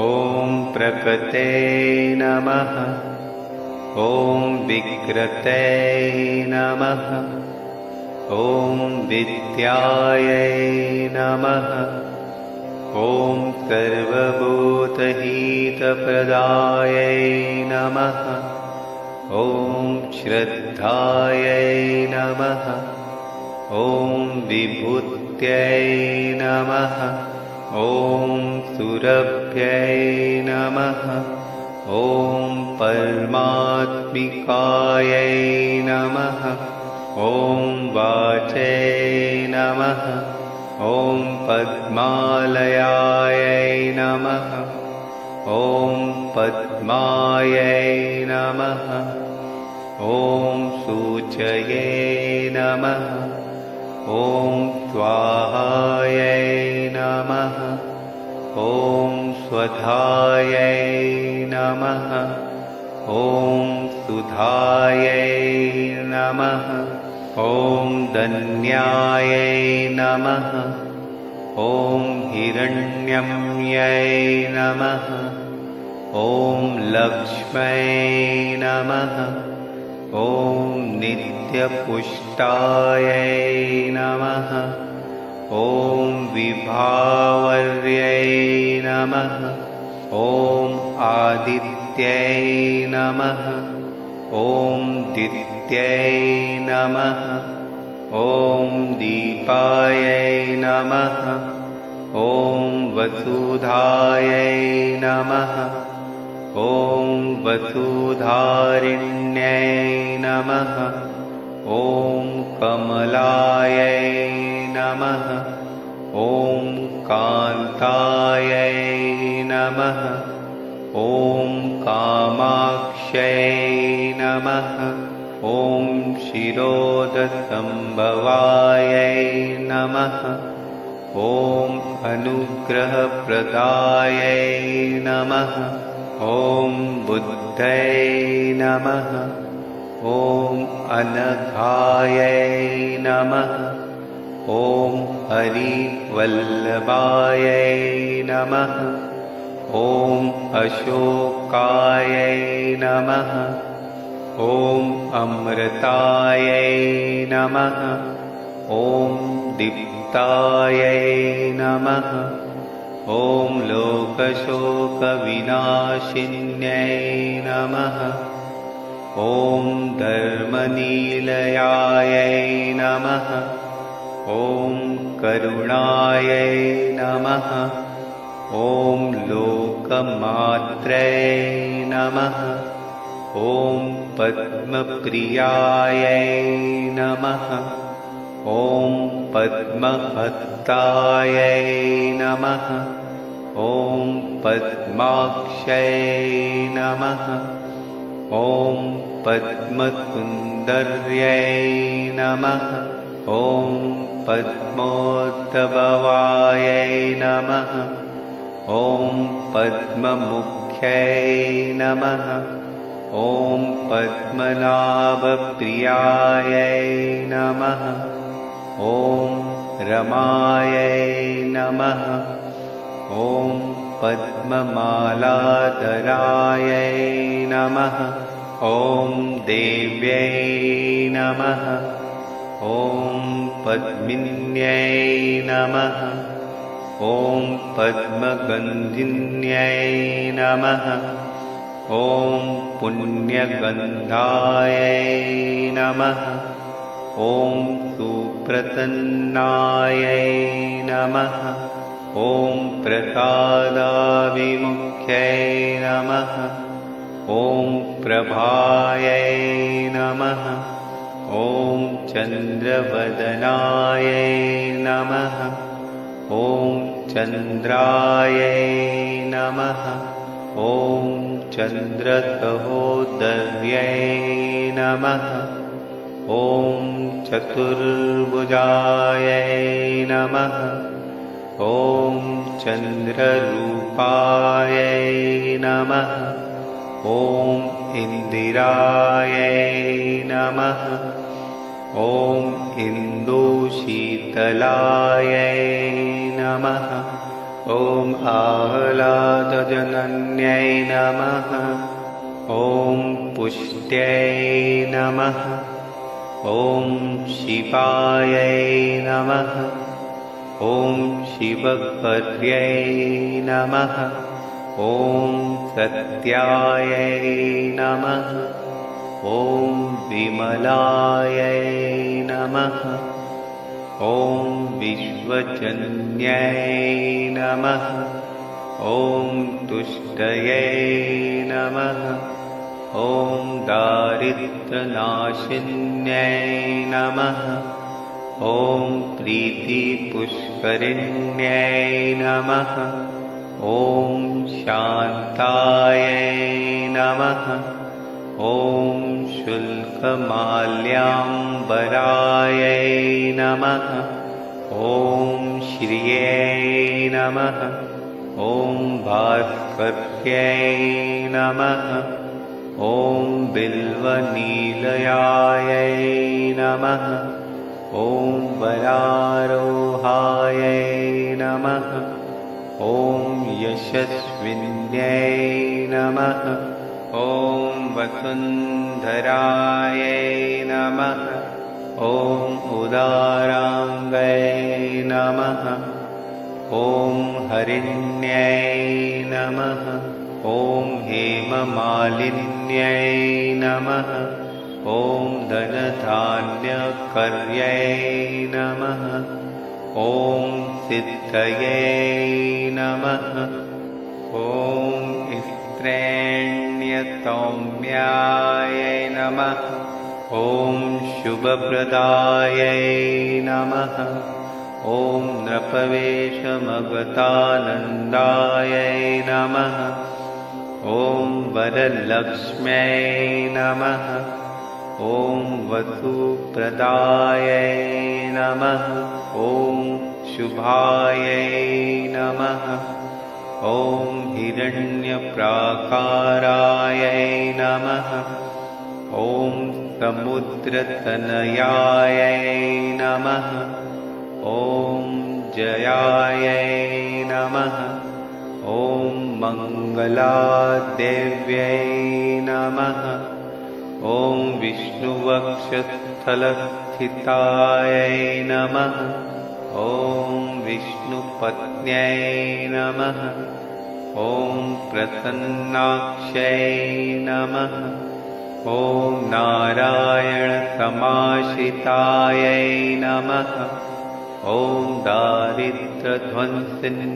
ॐ प्रकृते नमः। ॐ विकृते नमः। ॐ विद्यायै नमः। ॐ सर्वभूतहितप्रदायै नमः। ॐ श्रद्धायै नमः। ॐ विभूत्यै नमः। ॐ सुरभ्यै नमः। ॐ परमात्मिकायै नमः। ॐ वाचे नमः। ॐ पद्मालयायै नमः। ॐ पद्मायै नमः। ॐ सूचये नमः। ॐ स्वाहायै नमः। ॐ स्वधायै नमः। ॐ सुधायै नमः। ॐ धन्यायै नमः। ॐ हिरण्यम्यै नमः। ॐ लक्ष्मै नमः। ॐ नित्यपुष्टायै नमः। ॐ विभावर्यै नमः। ॐ आदित्यै नमः। ॐ दित्यै नमः। ॐ दीपायै नमः। ॐ वसुधायै नमः। ॐ वसुधारिण्यै नमः। ॐ कमलायै नमः। ॐ कान्तायै नमः। ॐ कामाक्ष्यै नमः। ॐ क्षीरोदसम्भवायै नमः। ॐ अनुग्रहप्रदायै नमः। ॐ बुद्धये नमः। ॐ अनघायै नमः। ॐ हरिवल्लभायै नमः। ॐ अशोकायै नमः। ॐ अमृतायै नमः। ॐ दीप्तायै नमः। ॐ लोकशोकविनाशिन्यै नमः। ॐ धर्मनिलयायै नमः। ॐ करुणायै नमः। ॐ लोकमात्रै नमः। ॐ पद्मप्रियायै नमः। ॐ पद्महस्तायै नमः। ॐ पद्माक्ष्यै नमः। ॐ पद्मसुन्दर्यै नमः। ॐ पद्मोद्भवायै नमः। ॐ पद्ममुख्यै नमः। ॐ पद्मनाभप्रियायै नमः। ॐ रमायै नमः। ॐ पद्ममालाधरायै नमः। ॐ देव्यै नमः। ॐ पद्मिन्यै नमः। ॐ पद्मगन्धिन्यै नमः। ॐ पुण्यगन्धायै नमः। ॐ सुप्रसन्नायै नमः। ॐ प्रसादाभिमुख्यै नमः। ॐ प्रभायै नमः। ॐ चन्द्रवदनायै नमः। ॐ चन्द्रायै नमः। ॐ चन्द्रसहोदर्यै नमः। ॐ चतुर्भुजायै नमः। ॐ चन्द्ररूपायै नमः। ॐ इन्दिरायै नमः। ॐ इन्दुशीतलायै नमः। ॐ आह्लादजनन्यै नमः। ॐ पुष्ट्यै नमः। ॐ शिवायै नमः। ॐ शिवपर्यै नमः। ॐ सत्यायै नमः। ॐ विमलायै नमः। ॐ विश्वजन्यै नमः। ॐ तुष्टये नमः। ॐ दारिद्र्यनाशिन्यै नमः। ॐ प्रीतिपुष्करिण्यै नमः। ॐ शान्तायै नमः। ॐ शुल्कमाल्याम्बरायै नमः। ॐ श्रियै नमः। ॐ भास्कर्यै नमः। ॐ बिल्वनीलयायै नमः। ॐ वरारोहायै नमः। ॐ यशस्विन्यै नमः। ॐ वसुन्धरायै नमः। ॐ उदाराङ्गै नमः। ॐ हरिण्यै नमः। ॐ हेममालिन्यै नमः। ॐ धनधान्यकर्यै नमः। ॐ सिद्धये नमः। ॐ स्त्रैण्यसौम्यायै नमः। ॐ शुभप्रदायै नमः। ॐ नृपवेशमगतानन्दायै नमः। ॐ वरलक्ष्म्यै नमः। ॐ वसुप्रदायै नमः। ॐ शुभायै नमः। ॐ हिरण्यप्राकारायै नमः। ॐ समुद्रतनयायै नमः। ॐ जयायै नमः। ॐ मङ्गलादेव्यै नमः। ॐ विष्णुवक्षस्थलस्थितायै नमः। ॐ विष्णुपत्न्यै नमः। ॐ प्रसन्नाक्ष्यै नमः। ॐ नारायणसमाश्रितायै नमः। ॐ दारिद्र्यध्वंसिन्यै